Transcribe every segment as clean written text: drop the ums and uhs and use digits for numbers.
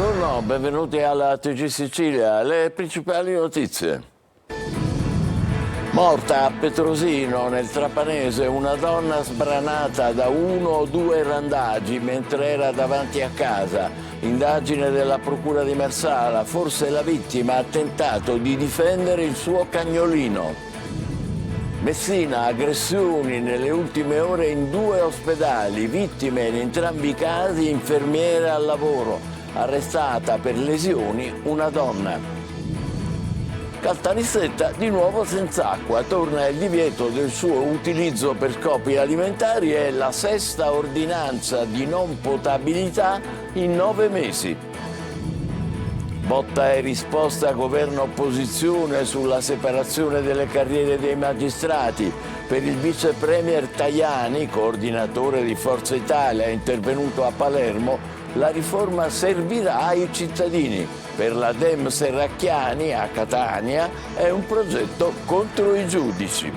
Buongiorno, benvenuti alla TG Sicilia. Le principali notizie. Morta a Petrosino, nel Trapanese, una donna sbranata da uno o due randagi mentre era davanti a casa. Indagine della Procura di Marsala, forse la vittima ha tentato di difendere il suo cagnolino. Messina, aggressioni nelle ultime ore in 2 ospedali, vittime in entrambi i casi infermiere al lavoro, arrestata per lesioni una donna. Caltanissetta di nuovo senza acqua, torna il divieto del suo utilizzo per scopi alimentari e la 6ª ordinanza di non potabilità in 9 mesi. Botta e risposta governo-opposizione sulla separazione delle carriere dei magistrati. Per il vice premier Tajani, coordinatore di Forza Italia, intervenuto a Palermo, la riforma servirà ai cittadini. Per la Dem Serracchiani, a Catania, è un progetto contro i giudici.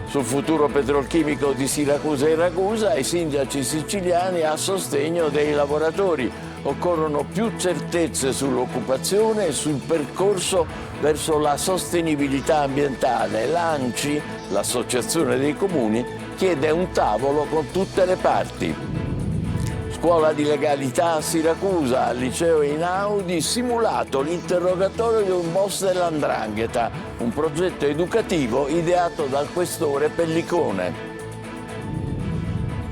Sul futuro petrolchimico di Siracusa e Ragusa, i sindaci siciliani a sostegno dei lavoratori. Occorrono più certezze sull'occupazione e sul percorso verso la sostenibilità ambientale. L'ANCI, l'Associazione dei Comuni, chiede un tavolo con tutte le parti. Scuola di legalità a Siracusa, al liceo Einaudi, simulato l'interrogatorio di un boss dell''ndrangheta, un progetto educativo ideato dal questore Pellicone.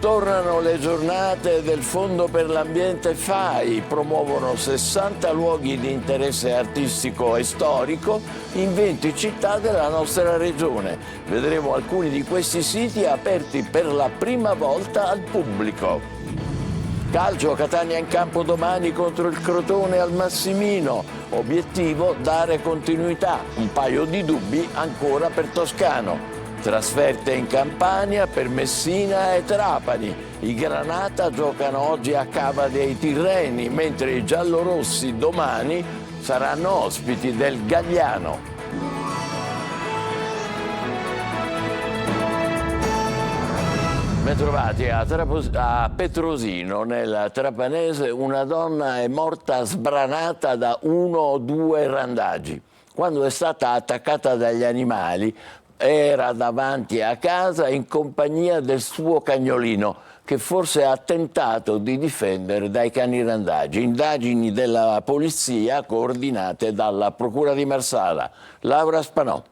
Tornano le giornate del Fondo per l'Ambiente FAI, promuovono 60 luoghi di interesse artistico e storico in 20 città della nostra regione. Vedremo alcuni di questi siti aperti per la prima volta al pubblico. Calcio, Catania in campo domani contro il Crotone al Massimino. Obiettivo: dare continuità. Un paio di dubbi ancora per Toscano. Trasferte in Campania per Messina e Trapani. I Granata giocano oggi a Cava dei Tirreni, mentre i giallorossi domani saranno ospiti del Gagliano. Bentrovati. A Petrosino, nel Trapanese, una donna è morta sbranata da 1 o 2 randagi. Quando è stata attaccata dagli animali, era davanti a casa in compagnia del suo cagnolino, che forse ha tentato di difendere dai cani randagi. Indagini della polizia coordinate dalla Procura di Marsala. Laura Spanò.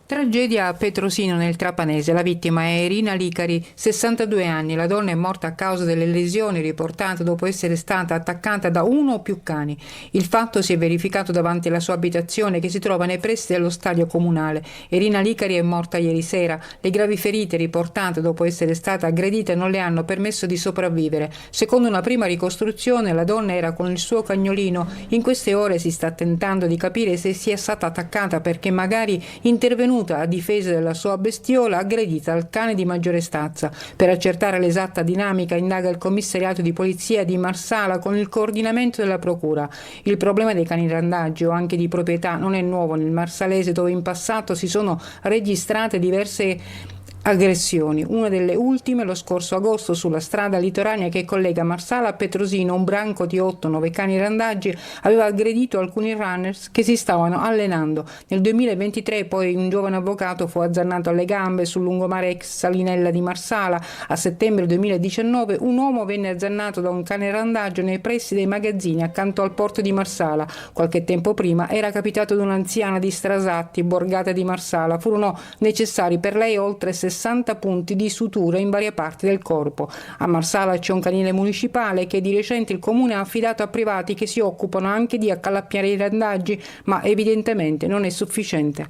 Tragedia a Petrosino nel Trapanese. La vittima è Irina Licari, 62 anni. La donna è morta a causa delle lesioni riportate dopo essere stata attaccata da 1 o più cani. Il fatto si è verificato davanti alla sua abitazione, che si trova nei pressi dello stadio comunale. Irina Licari è morta ieri sera. Le gravi ferite riportate dopo essere stata aggredita non le hanno permesso di sopravvivere. Secondo una prima ricostruzione, la donna era con il suo cagnolino. In queste ore si sta tentando di capire se sia stata attaccata perché magari intervenuta a difesa della sua bestiola aggredita dal cane di maggiore stazza. Per accertare l'esatta dinamica indaga il commissariato di polizia di Marsala con il coordinamento della procura. Il problema dei cani randagi o anche di proprietà non è nuovo nel marsalese, dove in passato si sono registrate diverse aggressioni. Una delle ultime lo scorso agosto sulla strada litoranea che collega Marsala a Petrosino. Un branco di 8-9 cani randagi aveva aggredito alcuni runners che si stavano allenando. Nel 2023 poi un giovane avvocato fu azzannato alle gambe sul lungomare ex Salinella di Marsala. A settembre 2019 un uomo venne azzannato da un cane randagio nei pressi dei magazzini accanto al porto di Marsala. Qualche tempo prima era capitato ad un'anziana di Strasatti, borgata di Marsala. Furono necessari per lei oltre 60 punti di sutura in varie parti del corpo. A Marsala c'è un canile municipale che di recente il comune ha affidato a privati che si occupano anche di accalappiare i randaggi, ma evidentemente non è sufficiente.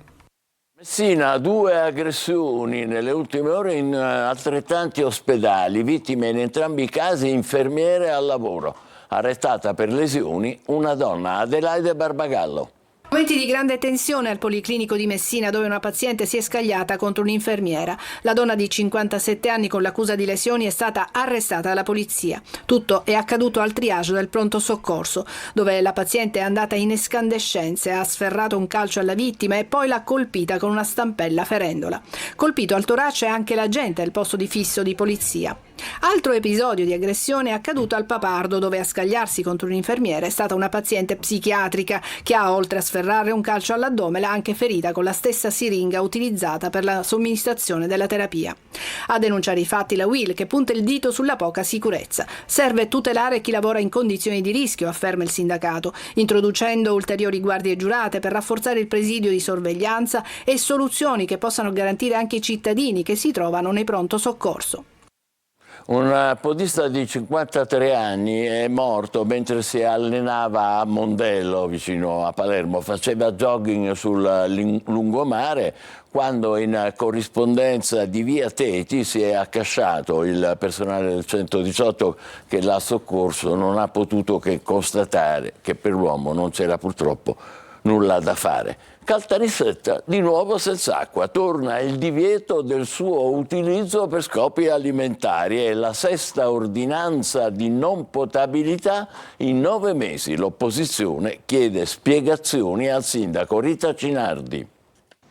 Messina, 2 aggressioni nelle ultime ore in altrettanti ospedali, vittime in entrambi i casi infermiere al lavoro. Arrestata per lesioni una donna, Adelaide Barbagallo. Momenti di grande tensione al Policlinico di Messina, dove una paziente si è scagliata contro un'infermiera. La donna di 57 anni con l'accusa di lesioni è stata arrestata dalla polizia. Tutto è accaduto al triage del pronto soccorso, dove la paziente è andata in escandescenze, ha sferrato un calcio alla vittima e poi l'ha colpita con una stampella ferendola. Colpito al torace anche l'agente del posto di fisso di polizia. Altro episodio di aggressione è accaduto al Papardo, dove a scagliarsi contro un infermiere è stata una paziente psichiatrica che ha, oltre a sferrare un calcio all'addome, l'ha anche ferita con la stessa siringa utilizzata per la somministrazione della terapia. A denunciare i fatti la UIL, che punta il dito sulla poca sicurezza. Serve tutelare chi lavora in condizioni di rischio, afferma il sindacato, introducendo ulteriori guardie giurate per rafforzare il presidio di sorveglianza e soluzioni che possano garantire anche i cittadini che si trovano nei pronto soccorso. Un podista di 53 anni è morto mentre si allenava a Mondello, vicino a Palermo. Faceva jogging sul lungomare quando, in corrispondenza di via Teti, si è accasciato. Il personale del 118 che l'ha soccorso non ha potuto che constatare che per l'uomo non c'era purtroppo nulla da fare. Caltanissetta di nuovo senza acqua, torna il divieto del suo utilizzo per scopi alimentari e la 6ª ordinanza di non potabilità in 9 mesi. L'opposizione chiede spiegazioni al sindaco. Rita Cinardi.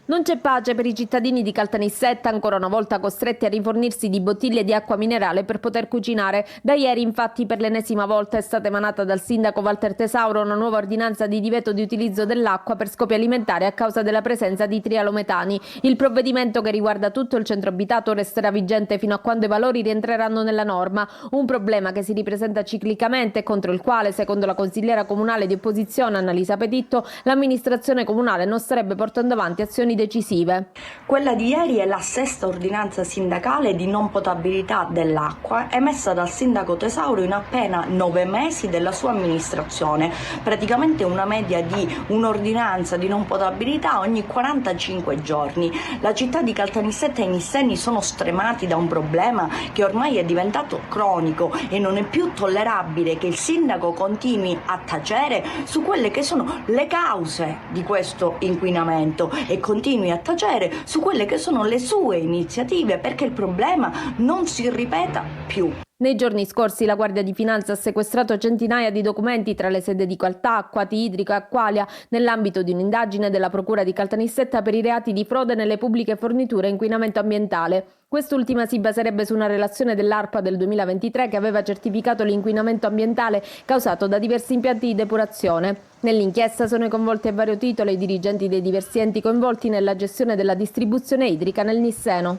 Non c'è pace per i cittadini di Caltanissetta, ancora una volta costretti a rifornirsi di bottiglie di acqua minerale per poter cucinare. Da ieri, infatti, per l'ennesima volta è stata emanata dal sindaco Walter Tesauro una nuova ordinanza di divieto di utilizzo dell'acqua per scopi alimentari a causa della presenza di trialometani. Il provvedimento, che riguarda tutto il centro abitato, resterà vigente fino a quando i valori rientreranno nella norma. Un problema che si ripresenta ciclicamente e contro il quale, secondo la consigliera comunale di opposizione Annalisa Petitto, l'amministrazione comunale non starebbe portando avanti azioni decisive. Quella di ieri è la 6ª ordinanza sindacale di non potabilità dell'acqua emessa dal sindaco Tesauro in appena 9 mesi della sua amministrazione, praticamente una media di un'ordinanza di non potabilità ogni 45 giorni. La città di Caltanissetta e i Nissenni sono stremati da un problema che ormai è diventato cronico e non è più tollerabile che il sindaco continui a tacere su quelle che sono le cause di questo inquinamento e continui a tacere su quelle che sono le sue iniziative perché il problema non si ripeta più. Nei giorni scorsi la Guardia di Finanza ha sequestrato centinaia di documenti tra le sedi di Caltà, Acquati Idrica e Acqualia nell'ambito di un'indagine della Procura di Caltanissetta per i reati di frode nelle pubbliche forniture e inquinamento ambientale. Quest'ultima si baserebbe su una relazione dell'ARPA del 2023 che aveva certificato l'inquinamento ambientale causato da diversi impianti di depurazione. Nell'inchiesta sono coinvolti a vario titolo i dirigenti dei diversi enti coinvolti nella gestione della distribuzione idrica nel Nisseno.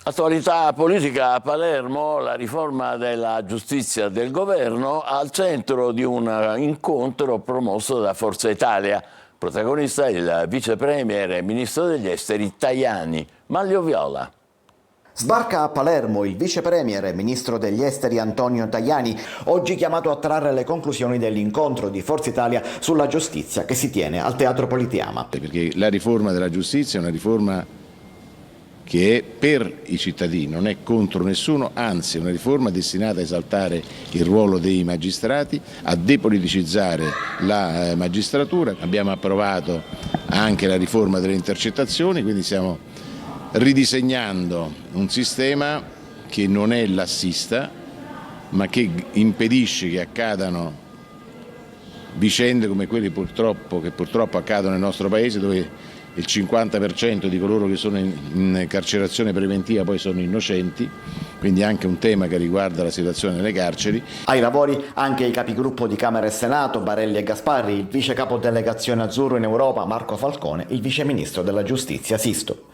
Attualità politica a Palermo, la riforma della giustizia del governo al centro di un incontro promosso da Forza Italia. Protagonista il vice premier e ministro degli esteri Tajani. Maglio viola. Sbarca a Palermo il vice premier e ministro degli esteri Antonio Tajani, oggi chiamato a trarre le conclusioni dell'incontro di Forza Italia sulla giustizia che si tiene al Teatro Politeama. Perché la riforma della giustizia è una riforma che è per i cittadini, non è contro nessuno, anzi è una riforma destinata a esaltare il ruolo dei magistrati, a depoliticizzare la magistratura. Abbiamo approvato anche la riforma delle intercettazioni, quindi stiamo ridisegnando un sistema che non è lassista, ma che impedisce che accadano vicende come quelle che purtroppo accadono nel nostro Paese, dove il 50% di coloro che sono in carcerazione preventiva poi sono innocenti, quindi anche un tema che riguarda la situazione nelle carceri. Ai lavori anche i capigruppo di Camera e Senato, Barelli e Gasparri, il vice capo delegazione azzurro in Europa Marco Falcone, il vice ministro della giustizia Sisto.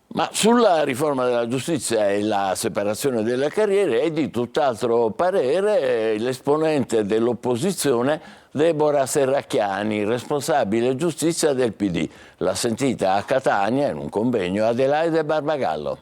Ma sulla riforma della giustizia e la separazione delle carriere è di tutt'altro parere l'esponente dell'opposizione Deborah Serracchiani, responsabile giustizia del PD. L'ha sentita a Catania in un convegno Adelaide Barbagallo.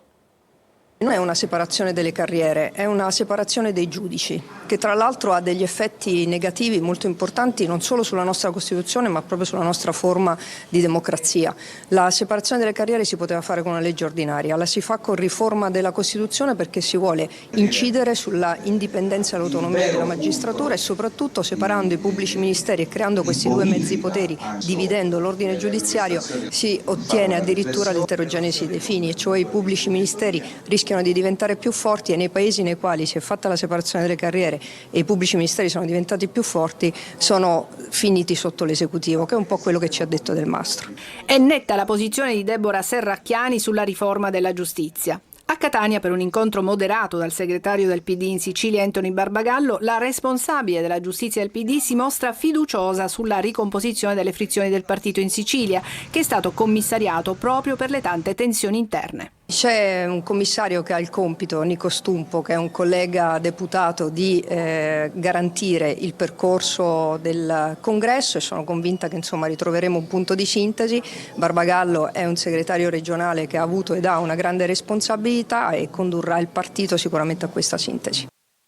Non è una separazione delle carriere, è una separazione dei giudici, che tra l'altro ha degli effetti negativi molto importanti non solo sulla nostra Costituzione ma proprio sulla nostra forma di democrazia. La separazione delle carriere si poteva fare con una legge ordinaria, la si fa con riforma della Costituzione perché si vuole incidere sulla indipendenza e l'autonomia della magistratura e soprattutto separando i pubblici ministeri e creando questi due mezzi poteri, dividendo l'ordine giudiziario, si ottiene addirittura l'eterogenesi dei fini, e cioè i pubblici ministeri rischiano di diventare più forti e nei paesi nei quali si è fatta la separazione delle carriere e i pubblici ministeri sono diventati più forti sono finiti sotto l'esecutivo, che è un po' quello che ci ha detto Del Mastro. È netta la posizione di Deborah Serracchiani sulla riforma della giustizia. A Catania, per un incontro moderato dal segretario del PD in Sicilia Anthony Barbagallo, la responsabile della giustizia del PD si mostra fiduciosa sulla ricomposizione delle frizioni del partito in Sicilia, che è stato commissariato proprio per le tante tensioni interne. C'è un commissario che ha il compito, Nico Stumpo, che è un collega deputato, di garantire il percorso del congresso, e sono convinta che ritroveremo un punto di sintesi. Barbagallo è un segretario regionale che ha avuto ed ha una grande responsabilità e condurrà il partito sicuramente a questa sintesi.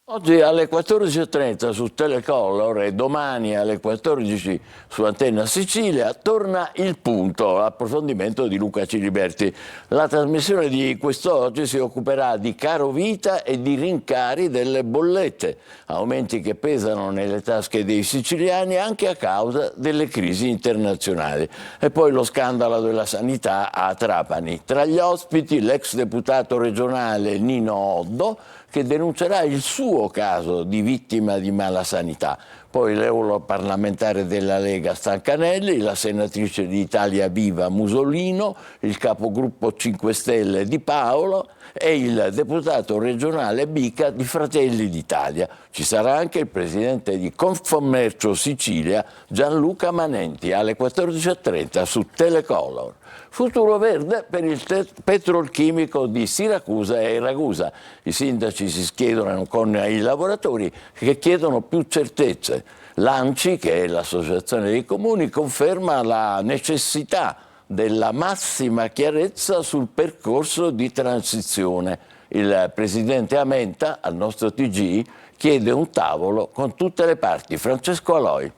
Oggi alle 14.30 su Telecolor e domani alle 14 su Antenna Sicilia torna Il Punto, l'approfondimento di Luca Ciliberti. La trasmissione di quest'oggi si occuperà di caro vita e di rincari delle bollette, aumenti che pesano nelle tasche dei siciliani anche a causa delle crisi internazionali. E poi lo scandalo della sanità a Trapani. Tra gli ospiti l'ex deputato regionale Nino Oddo, che denuncerà il suo caso di vittima di malasanità. Poi l'europarlamentare della Lega Stancanelli, la senatrice di Italia Viva Musolino, il capogruppo 5 Stelle Di Paolo e il deputato regionale Bica di Fratelli d'Italia. Ci sarà anche il presidente di Confcommercio Sicilia, Gianluca Manenti, alle 14.30 su Telecolor. Futuro verde per il petrolchimico di Siracusa e Ragusa. I sindaci si schierano con i lavoratori che chiedono più certezze. L'ANCI, che è l'associazione dei comuni, conferma la necessità della massima chiarezza sul percorso di transizione. Il presidente Amenta, al nostro TG, chiede un tavolo con tutte le parti. Francesco Aloi.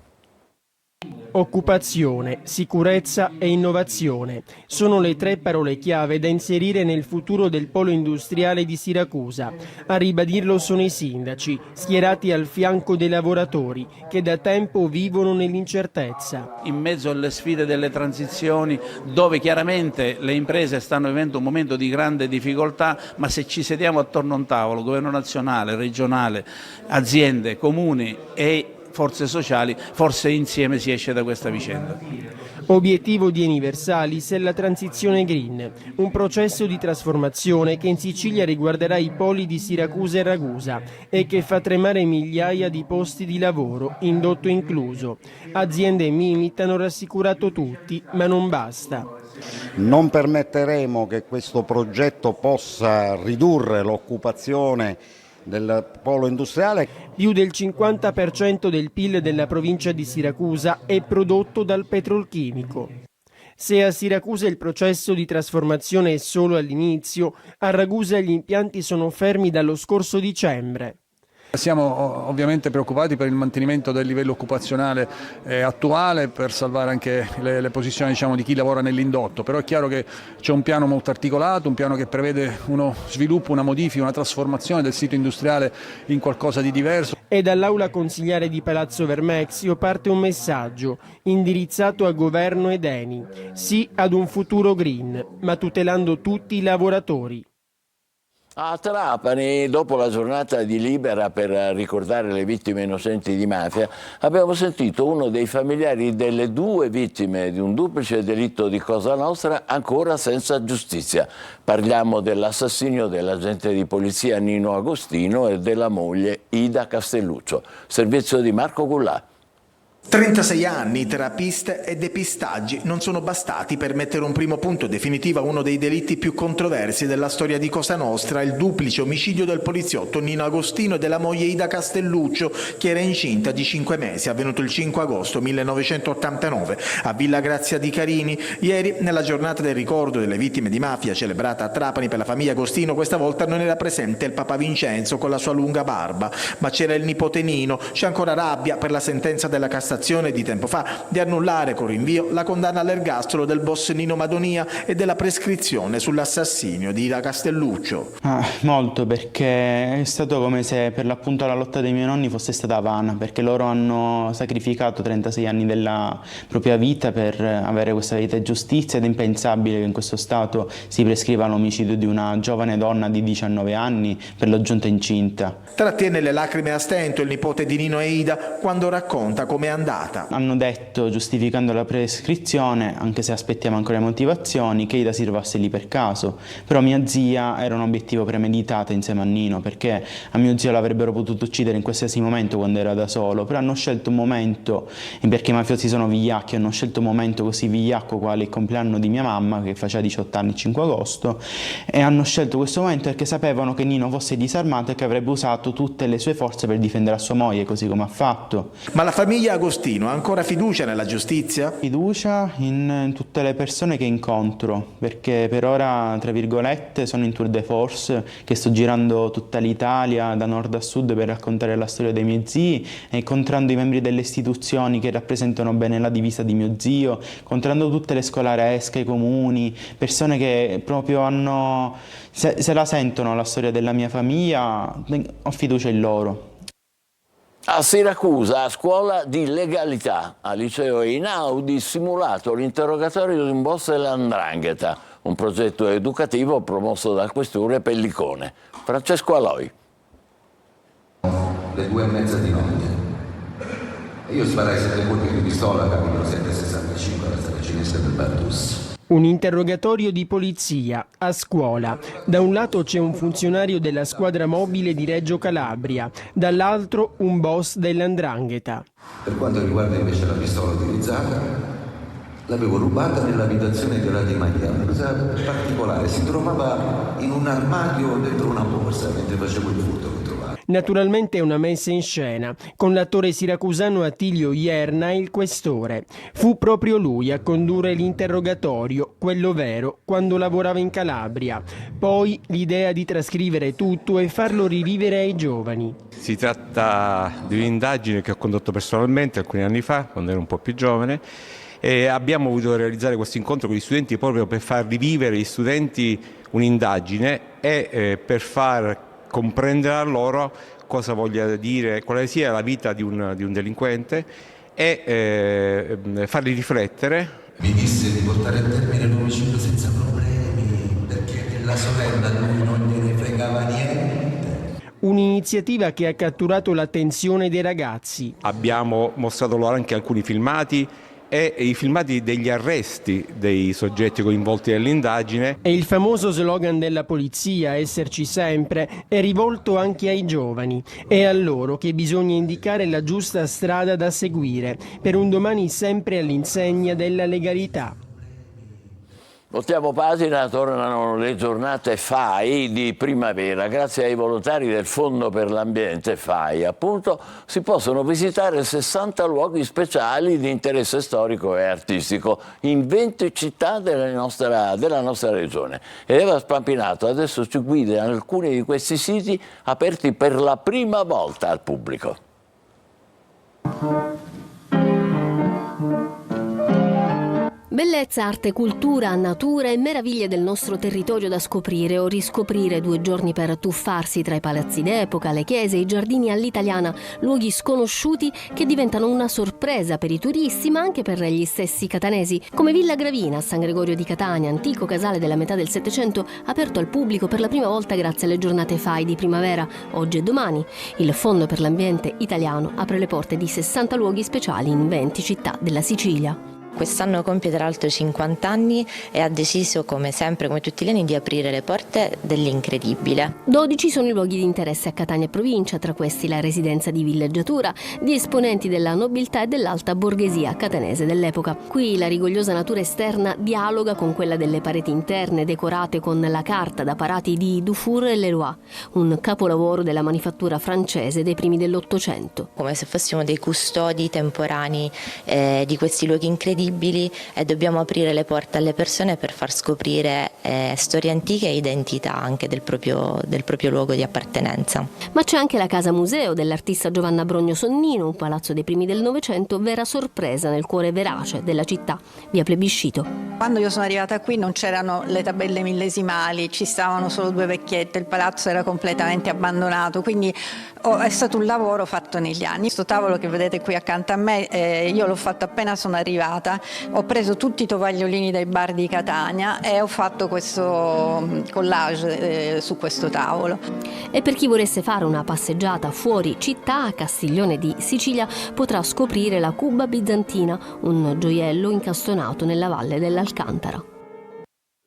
Occupazione, sicurezza e innovazione sono le tre parole chiave da inserire nel futuro del polo industriale di Siracusa. A ribadirlo sono i sindaci, schierati al fianco dei lavoratori, che da tempo vivono nell'incertezza. In mezzo alle sfide delle transizioni, dove chiaramente le imprese stanno vivendo un momento di grande difficoltà, ma se ci sediamo attorno a un tavolo, governo nazionale, regionale, aziende, comuni e forze sociali, forse insieme si esce da questa vicenda. Obiettivo di Universalis è la transizione green, un processo di trasformazione che in Sicilia riguarderà i poli di Siracusa e Ragusa e che fa tremare migliaia di posti di lavoro, indotto incluso. Aziende e Mimit hanno rassicurato tutti, ma non basta. Non permetteremo che questo progetto possa ridurre l'occupazione del polo industriale. Più del 50% del PIL della provincia di Siracusa è prodotto dal petrolchimico. Se a Siracusa il processo di trasformazione è solo all'inizio, a Ragusa gli impianti sono fermi dallo scorso dicembre. Siamo ovviamente preoccupati per il mantenimento del livello occupazionale attuale, per salvare anche le posizioni di chi lavora nell'indotto, però è chiaro che c'è un piano molto articolato, un piano che prevede uno sviluppo, una modifica, una trasformazione del sito industriale in qualcosa di diverso. E dall'aula consigliare di Palazzo Vermexio parte un messaggio indirizzato a governo ed Eni. Sì ad un futuro green, ma tutelando tutti i lavoratori. A Trapani, dopo la giornata di Libera per ricordare le vittime innocenti di mafia, abbiamo sentito uno dei familiari delle due vittime di un duplice delitto di Cosa Nostra ancora senza giustizia. Parliamo dell'assassinio dell'agente di polizia Nino Agostino e della moglie Ida Castelluccio. Servizio di Marco Gullà. 36 anni tra piste e depistaggi non sono bastati per mettere un primo punto definitivo a uno dei delitti più controversi della storia di Cosa Nostra, il duplice omicidio del poliziotto Nino Agostino e della moglie Ida Castelluccio, che era incinta di 5 mesi, avvenuto il 5 agosto 1989 a Villa Grazia di Carini. Ieri, nella giornata del ricordo delle vittime di mafia celebrata a Trapani per la famiglia Agostino, questa volta non era presente il papà Vincenzo con la sua lunga barba, ma c'era il nipote Nino. C'è ancora rabbia per la sentenza della Cassazione di tempo fa di annullare con rinvio la condanna all'ergastolo del boss Nino Madonia e della prescrizione sull'assassinio di Ida Castelluccio. Molto, perché è stato come se per l'appunto la lotta dei miei nonni fosse stata vana, perché loro hanno sacrificato 36 anni della propria vita per avere questa vita e giustizia, ed è impensabile che in questo stato si prescriva l'omicidio di una giovane donna di 19 anni, per lo giunta incinta. Trattiene le lacrime a stento il nipote di Nino e Ida quando racconta come è andata andata. Hanno detto, giustificando la prescrizione, anche se aspettiamo ancora le motivazioni, che Ida si trovasse lì per caso. Però mia zia era un obiettivo premeditato insieme a Nino, perché a mio zio l'avrebbero potuto uccidere in qualsiasi momento quando era da solo, però hanno scelto un momento, perché i mafiosi sono vigliacchi, hanno scelto un momento così vigliacco quale il compleanno di mia mamma, che faceva 18 anni il 5 agosto, e hanno scelto questo momento perché sapevano che Nino fosse disarmato e che avrebbe usato tutte le sue forze per difendere a sua moglie, così come ha fatto. Ma la famiglia Agostino ha ancora fiducia nella giustizia? Fiducia in tutte le persone che incontro, perché per ora, tra virgolette, sono in tour de force, che sto girando tutta l'Italia da nord a sud per raccontare la storia dei miei zii, e incontrando i membri delle istituzioni che rappresentano bene la divisa di mio zio, incontrando tutte le scolaresche, i comuni, persone che proprio hanno, se la sentono la storia della mia famiglia, ho fiducia in loro. A Siracusa, a scuola di legalità, al liceo Einaudi, simulato l'interrogatorio di un boss dell''ndrangheta, un progetto educativo promosso dal questore Pellicone. Francesco Aloi. Le 2:30 di notte. E io sparai 7 colpi di pistola, capitolo 765, alla strada cinese del Bardus. Un interrogatorio di polizia a scuola. Da un lato c'è un funzionario della squadra mobile di Reggio Calabria, dall'altro un boss dell''ndrangheta. Per quanto riguarda invece la pistola utilizzata, l'avevo rubata nell'abitazione di Radi Maria, una cosa particolare, si trovava in un armadio dentro una borsa mentre facevo il furto che trovavo. Naturalmente è una messa in scena, con l'attore siracusano Attilio Ierna, il questore. Fu proprio lui a condurre l'interrogatorio, quello vero, quando lavorava in Calabria. Poi l'idea di trascrivere tutto e farlo rivivere ai giovani. Si tratta di un'indagine che ho condotto personalmente alcuni anni fa, quando ero un po' più giovane, e abbiamo voluto realizzare questo incontro con gli studenti proprio per far rivivere agli studenti un'indagine e per far comprendere a loro cosa voglia dire, quale sia la vita di un delinquente e farli riflettere. Mi disse di portare a termine l'omicidio senza problemi, perché della sorella a lui non gliene fregava niente. Un'iniziativa che ha catturato l'attenzione dei ragazzi. Abbiamo mostrato loro anche alcuni filmati e i filmati degli arresti dei soggetti coinvolti nell'indagine. E il famoso slogan della polizia, esserci sempre, è rivolto anche ai giovani. È a loro che bisogna indicare la giusta strada da seguire per un domani sempre all'insegna della legalità. Voltiamo pagina, tornano le giornate FAI di primavera. Grazie ai volontari del Fondo per l'Ambiente FAI, appunto, si possono visitare 60 luoghi speciali di interesse storico e artistico in 20 città della nostra regione. Ed Eva Spampinato adesso ci guida in alcuni di questi siti aperti per la prima volta al pubblico. Bellezza, arte, cultura, natura e meraviglie del nostro territorio da scoprire o riscoprire. 2 giorni per tuffarsi tra i palazzi d'epoca, le chiese, i giardini all'italiana, luoghi sconosciuti che diventano una sorpresa per i turisti ma anche per gli stessi catanesi, come Villa Gravina a San Gregorio di Catania, antico casale della metà del Settecento, aperto al pubblico per la prima volta grazie alle giornate FAI di primavera. Oggi e domani il Fondo per l'Ambiente italiano apre le porte di 60 luoghi speciali in 20 città della Sicilia. Quest'anno compie tra l'altro 50 anni e ha deciso, come sempre, come tutti gli anni, di aprire le porte dell'incredibile. 12 sono i luoghi di interesse a Catania e provincia, tra questi la residenza di villeggiatura di esponenti della nobiltà e dell'alta borghesia catanese dell'epoca. Qui la rigogliosa natura esterna dialoga con quella delle pareti interne decorate con la carta da parati di Dufour e Leroy, un capolavoro della manifattura francese dei primi dell'Ottocento. Come se fossimo dei custodi temporanei di questi luoghi incredibili, e dobbiamo aprire le porte alle persone per far scoprire storie antiche e identità anche del proprio luogo di appartenenza. Ma c'è anche la casa museo dell'artista Giovanna Brogno Sonnino, un palazzo dei primi del Novecento, vera sorpresa nel cuore verace della città, via Plebiscito. Quando io sono arrivata qui non c'erano le tabelle millesimali, ci stavano solo 2 vecchiette, il palazzo era completamente abbandonato, quindi è stato un lavoro fatto negli anni. Questo tavolo che vedete qui accanto a me, io l'ho fatto appena sono arrivata, ho preso tutti i tovagliolini dai bar di Catania e ho fatto tutto questo collage su questo tavolo. E per chi volesse fare una passeggiata fuori città, a Castiglione di Sicilia potrà scoprire la cuba bizantina, un gioiello incastonato nella valle dell'Alcantara.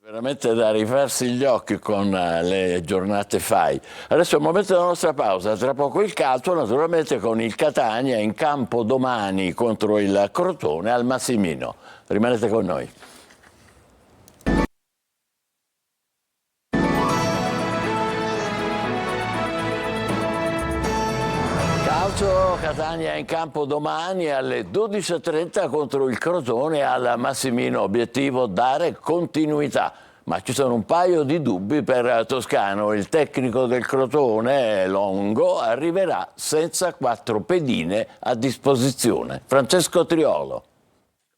Veramente da rifarsi gli occhi con le giornate FAI. Adesso è il momento della nostra pausa, tra poco il calcio, naturalmente con il Catania in campo domani contro il Crotone al Massimino. Rimanete con noi. Catania in campo domani alle 12:30 contro il Crotone al Massimino. Obiettivo dare continuità. Ma ci sono un paio di dubbi per Toscano. Il tecnico del Crotone, Longo, arriverà senza 4 pedine a disposizione. Francesco Triolo.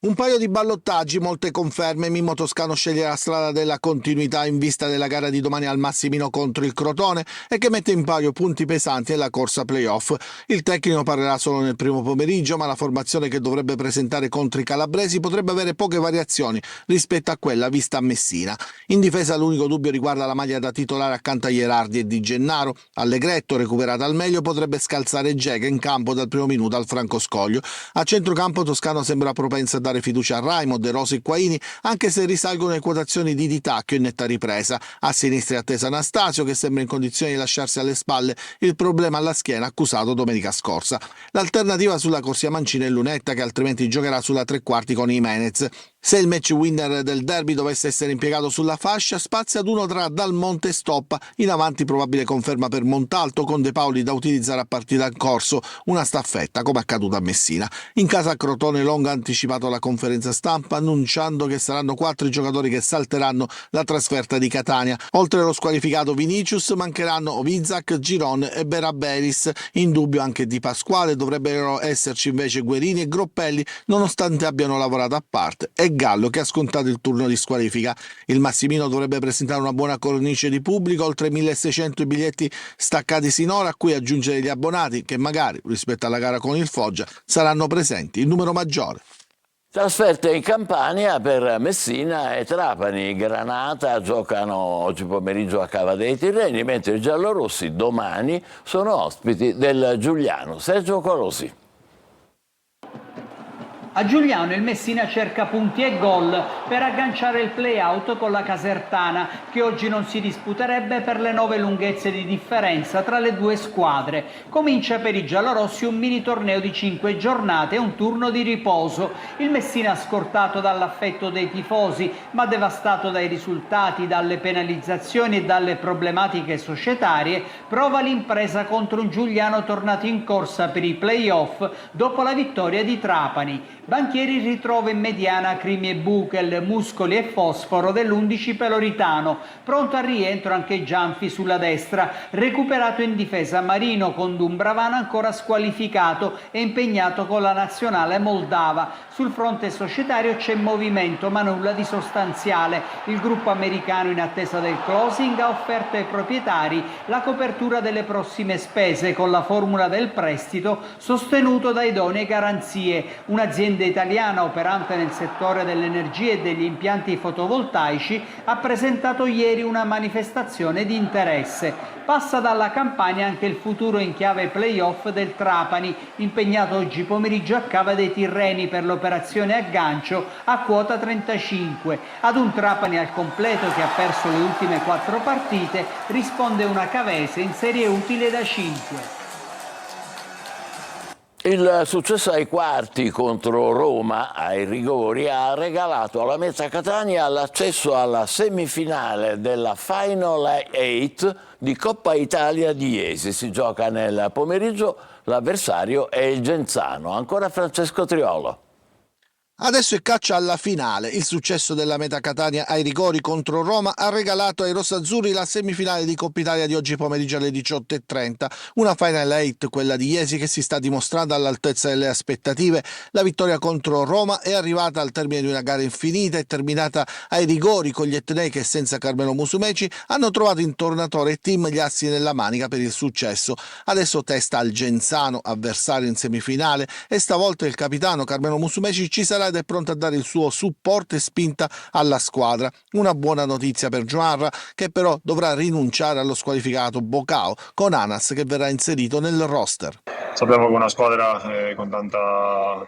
Un paio di ballottaggi, molte conferme. Mimmo Toscano sceglie la strada della continuità in vista della gara di domani al Massimino contro il Crotone e che mette in palio punti pesanti nella corsa playoff. Il tecnico parlerà solo nel primo pomeriggio, ma la formazione che dovrebbe presentare contro i calabresi potrebbe avere poche variazioni rispetto a quella vista a Messina. In difesa l'unico dubbio riguarda la maglia da titolare accanto a Ierardi e Di Gennaro. Allegretto, recuperato al meglio, potrebbe scalzare Geca in campo dal primo minuto al Francoscoglio. A centrocampo Toscano sembra propensa a dare fiducia a Raimond, De Rossi e Quaini, anche se risalgono le quotazioni di Di Tacchio in netta ripresa. A sinistra è attesa Anastasio, che sembra in condizioni di lasciarsi alle spalle il problema alla schiena accusato domenica scorsa. L'alternativa sulla corsia mancina è Lunetta, che altrimenti giocherà sulla tre quarti con Jimenez. Se il match winner del derby dovesse essere impiegato sulla fascia, spazia ad uno tra Dal Monte e Stoppa. In avanti probabile conferma per Montalto, con De Paoli da utilizzare a partita in corso, una staffetta come accaduto a Messina. In casa Crotone, Longo ha anticipato la conferenza stampa annunciando che saranno 4 i giocatori che salteranno la trasferta di Catania. Oltre allo squalificato Vinicius mancheranno Ovizac, Giron e Beraberis. In dubbio anche Di Pasquale, dovrebbero esserci invece Guerini e Groppelli, nonostante abbiano lavorato a parte. E Gallo, che ha scontato il turno di squalifica. Il Massimino dovrebbe presentare una buona cornice di pubblico, oltre 1.600 i biglietti staccati sinora, a cui aggiungere gli abbonati che magari, rispetto alla gara con il Foggia, saranno presenti in numero maggiore. Trasferte in Campania per Messina e Trapani. Granata giocano oggi pomeriggio a Cava dei Tirreni, mentre i giallorossi domani sono ospiti del Giuliano. Sergio Colosi. A Giuliano il Messina cerca punti e gol per agganciare il play-out con la Casertana, che oggi non si disputerebbe per le 9 lunghezze di differenza tra le due squadre. Comincia per i giallorossi un mini torneo di 5 giornate e un turno di riposo. Il Messina, scortato dall'affetto dei tifosi ma devastato dai risultati, dalle penalizzazioni e dalle problematiche societarie, prova l'impresa contro un Giuliano tornato in corsa per i play-off dopo la vittoria di Trapani. Banchieri ritrova in mediana Crimi e Buchel, Muscoli e Fosforo dell'11 peloritano. Pronto al rientro anche Gianfi sulla destra. Recuperato in difesa Marino, con Dumbravana ancora squalificato e impegnato con la nazionale moldava. Sul fronte societario c'è movimento ma nulla di sostanziale. Il gruppo americano, in attesa del closing, ha offerto ai proprietari la copertura delle prossime spese con la formula del prestito sostenuto da idonee garanzie. Un'azienda italiana operante nel settore dell'energia e degli impianti fotovoltaici ha presentato ieri una manifestazione di interesse. Passa dalla Campania anche il futuro in chiave playoff del Trapani, impegnato oggi pomeriggio a Cava dei Tirreni per l'operazione aggancio a quota 35. Ad un Trapani al completo che ha perso le ultime 4 partite risponde una cavese in serie utile da 5. Il successo ai quarti contro Roma ai rigori ha regalato alla Meta Catania l'accesso alla semifinale della Final 8 di Coppa Italia di Iesi. Si gioca nel pomeriggio, l'avversario è il Genzano. Ancora Francesco Triolo. Adesso è caccia alla finale. Il successo della Meta Catania ai rigori contro Roma ha regalato ai rossazzurri la semifinale di Coppa Italia di oggi pomeriggio alle 18:30. Una Final 8, quella di Iesi, che si sta dimostrando all'altezza delle aspettative. La vittoria contro Roma è arrivata al termine di una gara infinita e terminata ai rigori, con gli etnei che senza Carmelo Musumeci hanno trovato in tornatore e team gli assi nella manica per il successo. Adesso testa al Genzano, avversario in semifinale, e stavolta il capitano Carmelo Musumeci ci sarà ed è pronta a dare il suo supporto e spinta alla squadra. Una buona notizia per Joarra, che però dovrà rinunciare allo squalificato Bocao, con Anas che verrà inserito nel roster. Sappiamo che è una squadra con tanta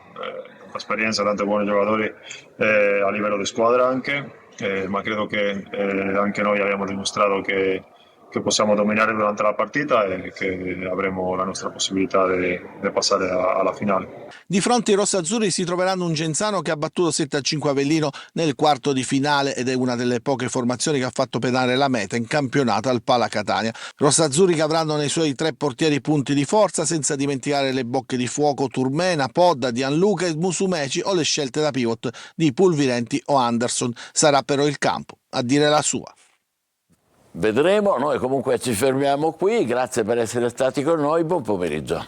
esperienza, tanti buoni giocatori a livello di squadra anche, ma credo che anche noi abbiamo dimostrato che possiamo dominare durante la partita e che avremo la nostra possibilità di passare alla finale. Di fronte i rossazzurri si troveranno un Genzano che ha battuto 7-5 Avellino nel quarto di finale ed è una delle poche formazioni che ha fatto penare la meta in campionato al Pala Catania. Rossazzurri che avranno nei suoi 3 portieri punti di forza, senza dimenticare le bocche di fuoco Turmena, Podda, Gianluca e Musumeci o le scelte da pivot di Pulvirenti o Anderson. Sarà però il campo a dire la sua. Vedremo, noi comunque ci fermiamo qui, grazie per essere stati con noi, buon pomeriggio.